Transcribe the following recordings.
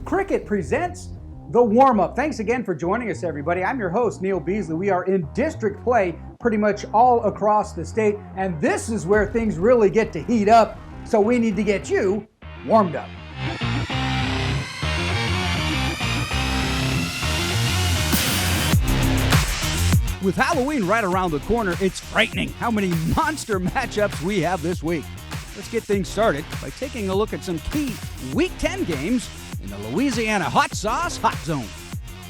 Cricket presents The Warmup. Thanks again for joining us, everybody. I'm your host, Neil Beasley. We are in district play pretty much all across the state, and this is where things really get to heat up, so we need to get you warmed up. With Halloween right around the corner, it's frightening how many monster matchups we have this week. Let's get things started by taking a look at some key Week 10 games in the Louisiana Hot Sauce Hot Zone.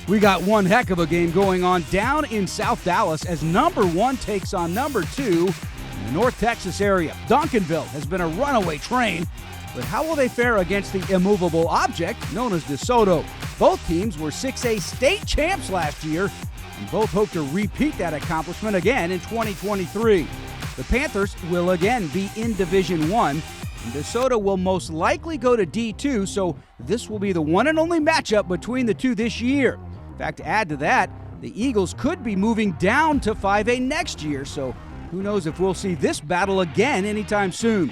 We got one heck of a game going on down in South Dallas as number 1 takes on number 2 in the North Texas area. Duncanville has been a runaway train, but how will they fare against the immovable object known as DeSoto? Both teams were 6A state champs last year, and both hope to repeat that accomplishment again in 2023. The Panthers will again be in Division 1, and DeSoto will most likely go to D2, so this will be the one and only matchup between the two this year. In fact, to add to that, the Eagles could be moving down to 5A next year, so who knows if we'll see this battle again anytime soon.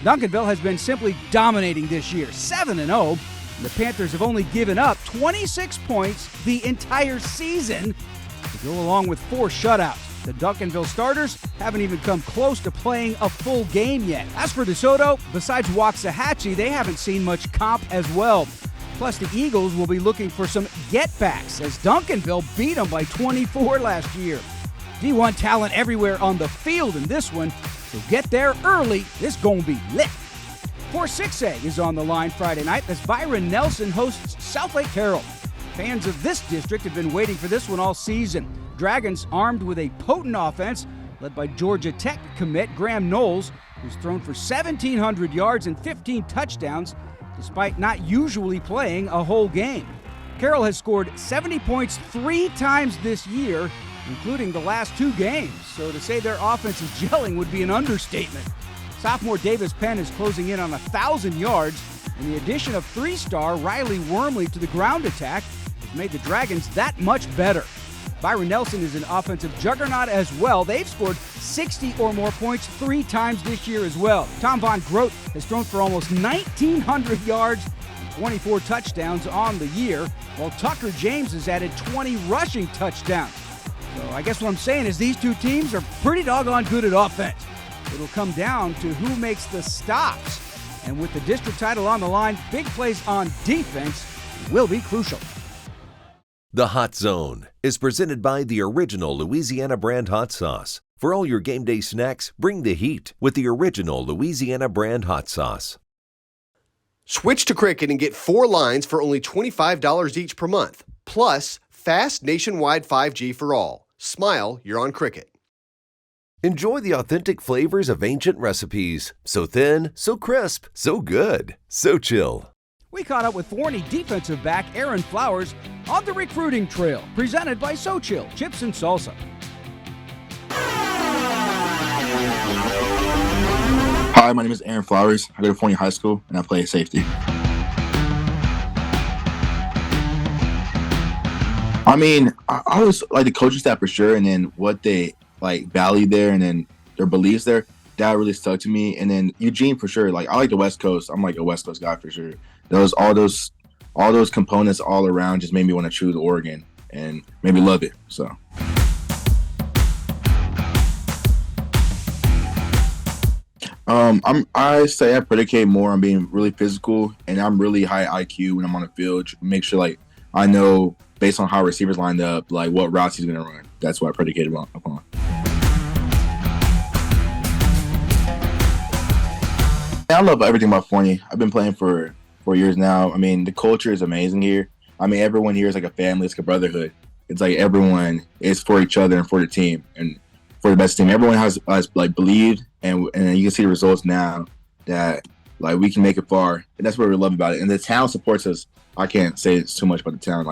Duncanville has been simply dominating this year, 7-0, and the Panthers have only given up 26 points the entire season, to go along with 4 shutouts. The Duncanville starters haven't even come close to playing a full game yet. As for DeSoto, besides Waxahachie, they haven't seen much comp as well. Plus, the Eagles will be looking for some get-backs as Duncanville beat them by 24 last year. D1 talent everywhere on the field in this one, so get there early. This gonna be lit. 4-6A is on the line Friday night as Byron Nelson hosts South Lake Carroll. Fans of this district have been waiting for this one all season. Dragons armed with a potent offense led by Georgia Tech commit Graham Knowles, who's thrown for 1,700 yards and 15 touchdowns despite not usually playing a whole game. Carroll has scored 70 points 3 times this year, including the last 2 games, so to say their offense is gelling would be an understatement. Sophomore Davis Penn is closing in on 1,000 yards, and the addition of 3-star Riley Wormley to the ground attack has made the Dragons that much better. Byron Nelson is an offensive juggernaut as well. They've scored 60 or more points 3 times this year as well. Tom Von Grote has thrown for almost 1,900 yards and 24 touchdowns on the year, while Tucker James has added 20 rushing touchdowns. So I guess what I'm saying is these two teams are pretty doggone good at offense. It'll come down to who makes the stops. And with the district title on the line, big plays on defense will be crucial. The Hot Zone is presented by the original Louisiana brand hot sauce. For all your game day snacks, bring the heat with the original Louisiana brand hot sauce. Switch to Cricket and get 4 lines for only $25 each per month. Plus, fast nationwide 5G for all. Smile, you're on Cricket. Enjoy the authentic flavors of ancient recipes. So thin, so crisp, so good, Xochitl. We caught up with Forney defensive back Aaron Flowers on the recruiting trail, presented by Xochitl, Chips and Salsa. Hi, my name is Aaron Flowers. I go to Forney High School, and I play safety. I mean, I always like the coaching staff for sure, and then what they value there, and then their beliefs there. That really stuck to me. And then Eugene for sure. I like the West Coast. I'm like a West Coast guy for sure. All those components all around just made me want to choose Oregon and made me love it. So. I say I predicate more on being really physical, and I'm really high IQ when I'm on the field. Make sure I know based on how receivers lined up, what routes he's gonna run. That's what I predicated upon. I love everything about Forney. I've been playing for 4 years now. I mean, the culture is amazing here. I mean, everyone here is like a family. It's like a brotherhood. It's like everyone is for each other and for the team and for the best team. Everyone has believed, and you can see the results now that we can make it far. And that's what we love about it. And the town supports us. I can't say it's too much about the town.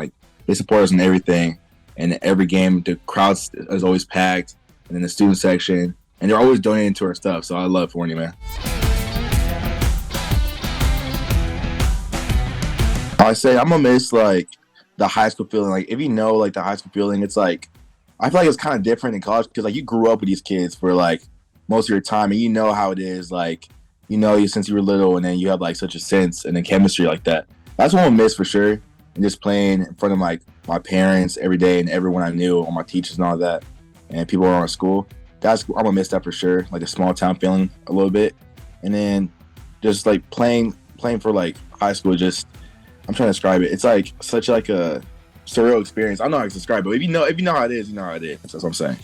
They support us in everything. And every game, the crowd is always packed. And then the student section. And they're always donating to our stuff. So I love Forney, man. I say I'm gonna miss the high school feeling. If you know the high school feeling, it's I feel like it's kind of different in college because you grew up with these kids for most of your time, and you know how it is. Since you were little, and then you have such a sense and a chemistry like that. That's what I'm gonna miss for sure. And just playing in front of like my parents every day and everyone I knew, all my teachers and all that, and people around school. I'm gonna miss that for sure. Like the small town feeling a little bit, and then just like playing for like high school. Just I'm trying to describe it. It's like such like a surreal experience. I don't know how to describe it, but if you know how it is, you know how it is. That's what I'm saying.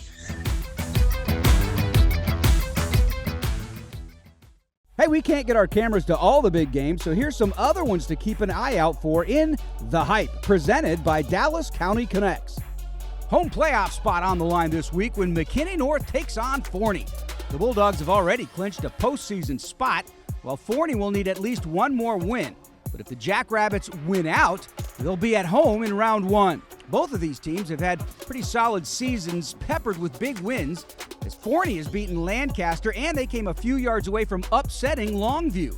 Hey, we can't get our cameras to all the big games, so here's some other ones to keep an eye out for in The Hype, presented by Dallas County Connects. Home playoff spot on the line this week when McKinney North takes on Forney. The Bulldogs have already clinched a postseason spot, while Forney will need at least one more win. But if the Jackrabbits win out, they'll be at home in round one. Both of these teams have had pretty solid seasons peppered with big wins, as Forney has beaten Lancaster and they came a few yards away from upsetting Longview.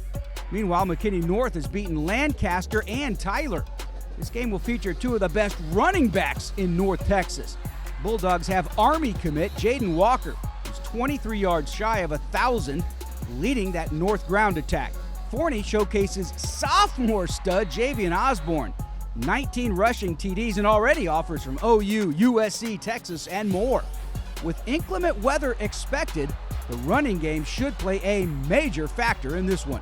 Meanwhile, McKinney North has beaten Lancaster and Tyler. This game will feature two of the best running backs in North Texas. Bulldogs have Army commit Jaden Walker, who's 23 yards shy of 1,000, leading that North ground attack. Forney showcases sophomore stud Javian Osborne, 19 rushing TDs, and already offers from OU, USC, Texas, and more. With inclement weather expected, the running game should play a major factor in this one.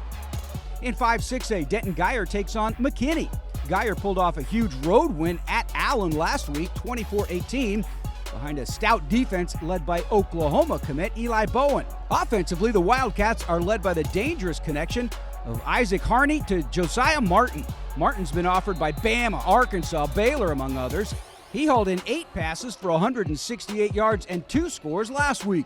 In 5-6A, Denton Geyer takes on McKinney. Geyer pulled off a huge road win at Allen last week, 24-18, behind a stout defense led by Oklahoma commit Eli Bowen. Offensively, the Wildcats are led by the dangerous connection of Isaac Harney to Josiah Martin. Martin's been offered by Bama, Arkansas, Baylor, among others. He hauled in 8 passes for 168 yards and 2 scores last week.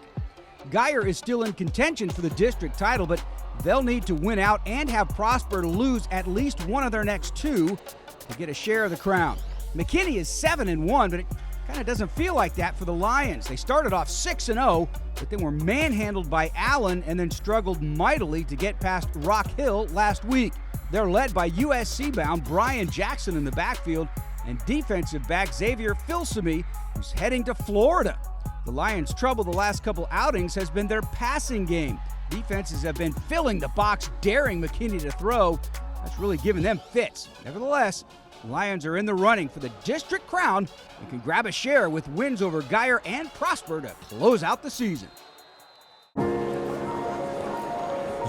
Geyer is still in contention for the district title, but they'll need to win out and have Prosper lose at least one of their next 2 to get a share of the crown. McKinney is 7-1, but it kind of doesn't feel like that for the Lions. They started off 6-0, but then were manhandled by Allen and then struggled mightily to get past Rock Hill last week. They're led by USC-bound Brian Jackson in the backfield and defensive back Xavier Filsamy, who's heading to Florida. The Lions' trouble the last couple outings has been their passing game. Defenses have been filling the box, daring McKinney to throw. That's really given them fits. Nevertheless, the Lions are in the running for the district crown and can grab a share with wins over Geyer and Prosper to close out the season.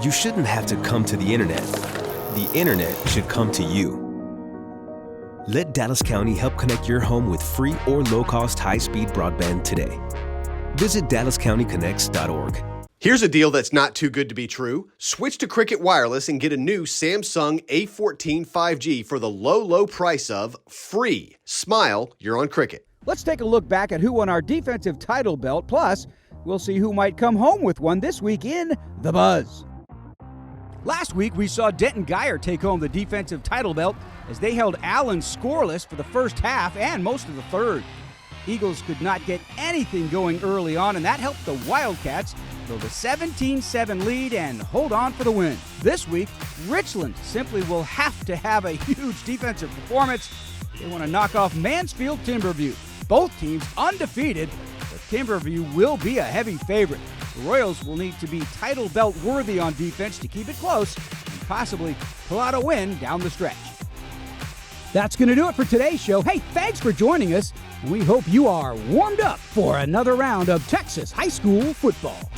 You shouldn't have to come to the internet. The internet should come to you. Let Dallas County help connect your home with free or low-cost high-speed broadband today. Visit DallasCountyConnects.org. Here's a deal that's not too good to be true. Switch to Cricket Wireless and get a new Samsung A14 5G for the low, low price of free. Smile, you're on Cricket. Let's take a look back at who won our defensive title belt, plus we'll see who might come home with one this week in The Buzz. Last week, we saw Denton Geyer take home the defensive title belt as they held Allen scoreless for the first half and most of the third. Eagles could not get anything going early on, and that helped the Wildcats build a 17-7 lead and hold on for the win. This week, Richland simply will have to have a huge defensive performance. They want to knock off Mansfield Timberview. Both teams undefeated, but Timberview will be a heavy favorite. The Royals will need to be title belt worthy on defense to keep it close and possibly pull out a win down the stretch. That's going to do it for today's show. Hey, thanks for joining us. We hope you are warmed up for another round of Texas high school football.